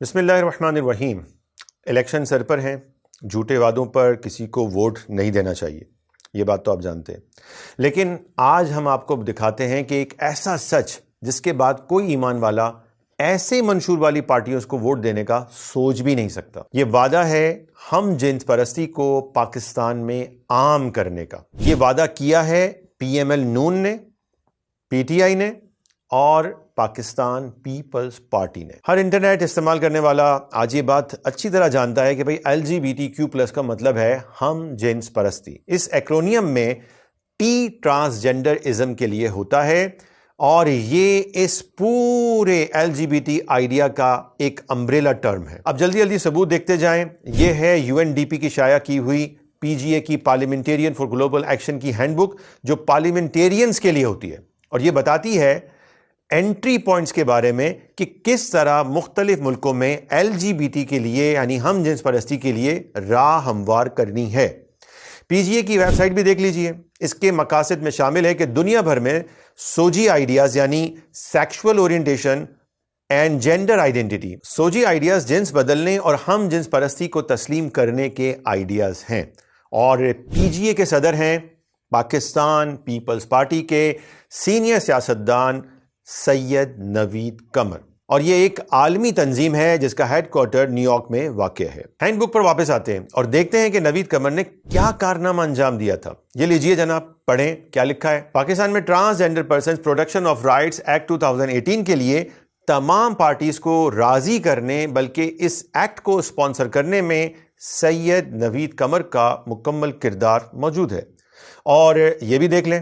بسم اللہ الرحمن الرحیم۔ الیکشن سر پر ہیں، جھوٹے وعدوں پر کسی کو ووٹ نہیں دینا چاہیے، یہ بات تو آپ جانتے ہیں، لیکن آج ہم آپ کو دکھاتے ہیں کہ ایک ایسا سچ جس کے بعد کوئی ایمان والا ایسے منشور والی پارٹیوں کو ووٹ دینے کا سوچ بھی نہیں سکتا۔ یہ وعدہ ہے ہم جنس پرستی کو پاکستان میں عام کرنے کا۔ یہ وعدہ کیا ہے پی ایم ایل نون نے، پی ٹی آئی نے اور پاکستان پیپلز پارٹی نے۔ ہر انٹرنیٹ استعمال کرنے والا آج یہ بات اچھی طرح جانتا ہے کہ بھئی LGBTQ+ کا مطلب ہے ہم جنس پرستی۔ اس ایکرونیم میں ٹی ٹرانسجنڈرازم کے لیے ہوتا ہے اور یہ اس پورے LGBT آئیڈیا کا ایک امبریلا ٹرم ہے۔ اب جلدی ثبوت دیکھتے جائیں۔ یہ ہے UNDP کی شائع کی ہوئی PGA کی پارلیمنٹیرین فار گلوبل ایکشن کی ہینڈ بک، جو پارلیمنٹیرینز کے لیے ہوتی ہے، اور یہ بتاتی ہے انٹری پوائنٹس کے بارے میں کہ کس طرح مختلف ملکوں میں LGBT کے لیے یعنی ہم جنس پرستی کے لیے راہ ہموار کرنی ہے۔ PGA کی ویب سائٹ بھی دیکھ لیجئے۔ اس کے مقاصد میں شامل ہے کہ دنیا بھر میں سوجی آئیڈیاز یعنی sexual orientation and gender identity, SOGI ideas جنس بدلنے اور ہم جنس پرستی کو تسلیم کرنے کے آئیڈیاز ہیں، اور PGA کے صدر ہیں پاکستان پیپلز پارٹی کے سینئر سیاستدان سید نوید قمر، اور یہ ایک عالمی تنظیم ہے جس کا ہیڈ کوارٹر نیو یارک میں واقع ہے۔ ہینڈ بک پر واپس آتے ہیں اور دیکھتے ہیں کہ نوید قمر نے کیا کارنامہ انجام دیا تھا۔ یہ لیجئے جناب، پڑھیں کیا لکھا ہے۔ پاکستان میں transgender persons protection of rights act 2018 کے لیے تمام پارٹیز کو راضی کرنے بلکہ اس ایکٹ کو اسپانسر کرنے میں سید نوید قمر کا مکمل کردار موجود ہے۔ اور یہ بھی دیکھ لیں،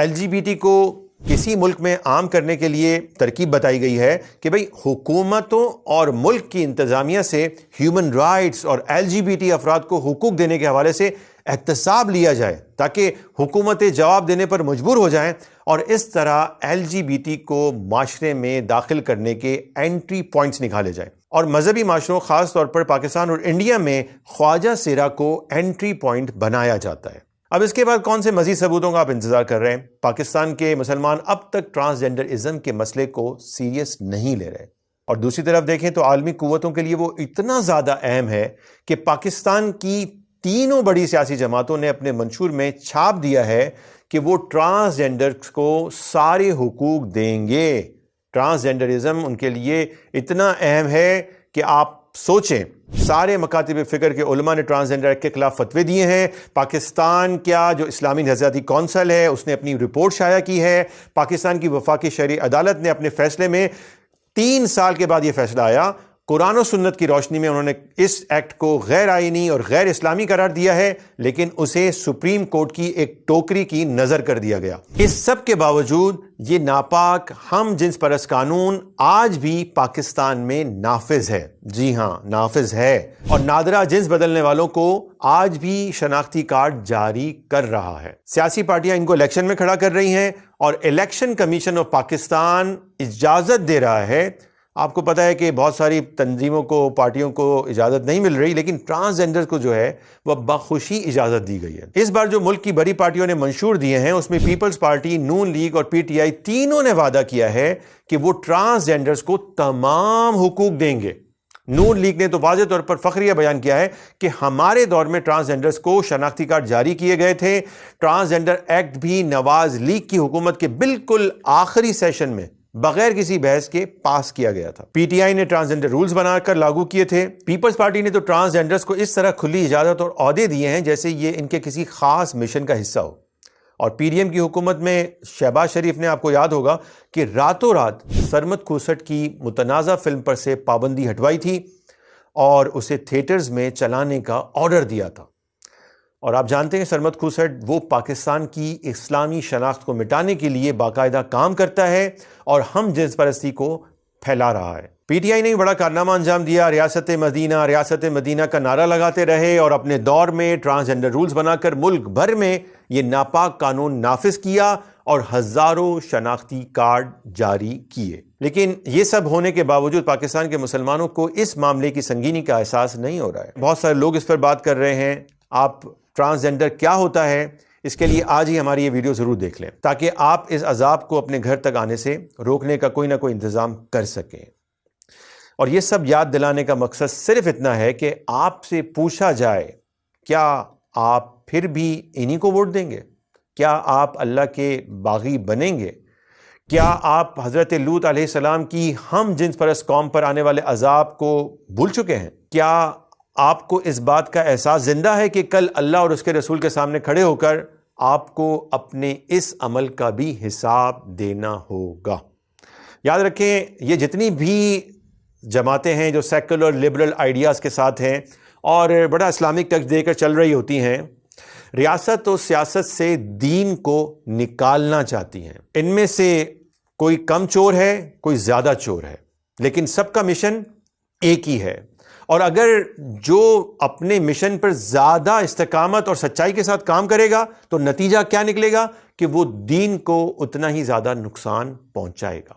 LGBT کو کسی ملک میں عام کرنے کے لیے ترکیب بتائی گئی ہے کہ بھئی حکومتوں اور ملک کی انتظامیہ سے ہیومن رائٹس اور LGBT افراد کو حقوق دینے کے حوالے سے احتساب لیا جائے تاکہ حکومتیں جواب دینے پر مجبور ہو جائیں، اور اس طرح LGBT کو معاشرے میں داخل کرنے کے انٹری پوائنٹس نکالے جائیں، اور مذہبی معاشروں خاص طور پر پاکستان اور انڈیا میں خواجہ سیرا کو انٹری پوائنٹ بنایا جاتا ہے۔ اب اس کے بعد کون سے مزید ثبوتوں کا آپ انتظار کر رہے ہیں؟ پاکستان کے مسلمان اب تک ٹرانسجنڈرازم کے مسئلے کو سیریس نہیں لے رہے، اور دوسری طرف دیکھیں تو عالمی قوتوں کے لیے وہ اتنا زیادہ اہم ہے کہ پاکستان کی تینوں بڑی سیاسی جماعتوں نے اپنے منشور میں چھاپ دیا ہے کہ وہ ٹرانسجنڈرز کو سارے حقوق دیں گے۔ ٹرانسجنڈرازم ان کے لیے اتنا اہم ہے کہ آپ سوچیں، سارے مکاتب فکر کے علماء نے ٹرانسجنڈر ایکٹ کے خلاف فتوے دیے ہیں۔ پاکستان کیا جو اسلامی نہضیاتی کونسل ہے اس نے اپنی رپورٹ شائع کی ہے۔ پاکستان کی وفاقی شرعی عدالت نے اپنے فیصلے میں 3 سال کے بعد یہ فیصلہ آیا، قرآن و سنت کی روشنی میں انہوں نے اس ایکٹ کو غیر آئینی اور غیر اسلامی قرار دیا ہے، لیکن اسے سپریم کورٹ کی ایک ٹوکری کی نظر کر دیا گیا۔ اس سب کے باوجود یہ ناپاک ہم جنس پرست قانون آج بھی پاکستان میں نافذ ہے۔ جی ہاں، نافذ ہے، اور نادرہ جنس بدلنے والوں کو آج بھی شناختی کارڈ جاری کر رہا ہے۔ سیاسی پارٹیاں ان کو الیکشن میں کھڑا کر رہی ہیں، اور الیکشن کمیشن آف پاکستان اجازت دے رہا ہے۔ آپ کو پتہ ہے کہ بہت ساری تنظیموں کو، پارٹیوں کو اجازت نہیں مل رہی، لیکن ٹرانسجنڈر کو جو ہے وہ بخوشی اجازت دی گئی ہے۔ اس بار جو ملک کی بڑی پارٹیوں نے منشور دیے ہیں اس میں پیپلز پارٹی، نون لیگ اور PTI تینوں نے وعدہ کیا ہے کہ وہ ٹرانسجنڈرز کو تمام حقوق دیں گے۔ نون لیگ نے تو واضح طور پر فخریہ بیان کیا ہے کہ ہمارے دور میں ٹرانسجنڈرز کو شناختی کارڈ جاری کیے گئے تھے۔ ٹرانسجنڈر ایکٹ بھی نواز لیگ کی حکومت کے بالکل آخری سیشن میں بغیر کسی بحث کے پاس کیا گیا تھا۔ PTI نے ٹرانسجنڈر رولز بنا کر لاگو کیے تھے۔ پیپلز پارٹی نے تو ٹرانسجنڈرز کو اس طرح کھلی اجازت اور عہدے دیے ہیں جیسے یہ ان کے کسی خاص مشن کا حصہ ہو، اور PDM کی حکومت میں شہباز شریف نے، آپ کو یاد ہوگا کہ راتوں رات سرمد کھوسٹ کی متنازع فلم پر سے پابندی ہٹوائی تھی اور اسے تھیٹرز میں چلانے کا آرڈر دیا تھا۔ اور آپ جانتے ہیں سرمد کھوسٹ وہ پاکستان کی اسلامی شناخت کو مٹانے کے لیے باقاعدہ کام کرتا ہے اور ہم جنس پرستی کو پھیلا رہا ہے۔ PTI نے بڑا کارنامہ انجام دیا، ریاست مدینہ کا نعرہ لگاتے رہے اور اپنے دور میں ٹرانسجنڈر رولز بنا کر ملک بھر میں یہ ناپاک قانون نافذ کیا اور ہزاروں شناختی کارڈ جاری کیے۔ لیکن یہ سب ہونے کے باوجود پاکستان کے مسلمانوں کو اس معاملے کی سنگینی کا احساس نہیں ہو رہا ہے۔ بہت سارے لوگ اس پر بات کر رہے ہیں۔ آپ ٹرانسجنڈر کیا ہوتا ہے اس کے لیے آج ہی ہماری یہ ویڈیو ضرور دیکھ لیں تاکہ آپ اس عذاب کو اپنے گھر تک آنے سے روکنے کا کوئی نہ کوئی انتظام کر سکیں۔ اور یہ سب یاد دلانے کا مقصد صرف اتنا ہے کہ آپ سے پوچھا جائے کیا آپ پھر بھی انہی کو ووٹ دیں گے؟ کیا آپ اللہ کے باغی بنیں گے؟ کیا آپ حضرت لوط علیہ السلام کی ہم جنس پرست قوم پر آنے والے عذاب کو بھول چکے ہیں؟ کیا آپ کو اس بات کا احساس زندہ ہے کہ کل اللہ اور اس کے رسول کے سامنے کھڑے ہو کر آپ کو اپنے اس عمل کا بھی حساب دینا ہوگا؟ یاد رکھیں، یہ جتنی بھی جماعتیں ہیں جو سیکولر لبرل آئیڈیاز کے ساتھ ہیں اور بڑا اسلامک ٹچ دے کر چل رہی ہوتی ہیں، ریاست و سیاست سے دین کو نکالنا چاہتی ہیں۔ ان میں سے کوئی کم چور ہے، کوئی زیادہ چور ہے، لیکن سب کا مشن ایک ہی ہے۔ اور اگر جو اپنے مشن پر زیادہ استقامت اور سچائی کے ساتھ کام کرے گا تو نتیجہ کیا نکلے گا کہ وہ دین کو اتنا ہی زیادہ نقصان پہنچائے گا۔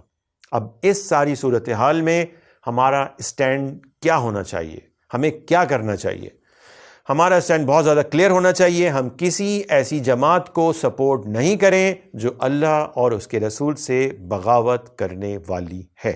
اب اس ساری صورتحال میں ہمارا اسٹینڈ کیا ہونا چاہیے؟ ہمیں کیا کرنا چاہیے؟ ہمارا اسٹینڈ بہت زیادہ کلیئر ہونا چاہیے۔ ہم کسی ایسی جماعت کو سپورٹ نہیں کریں جو اللہ اور اس کے رسول سے بغاوت کرنے والی ہے۔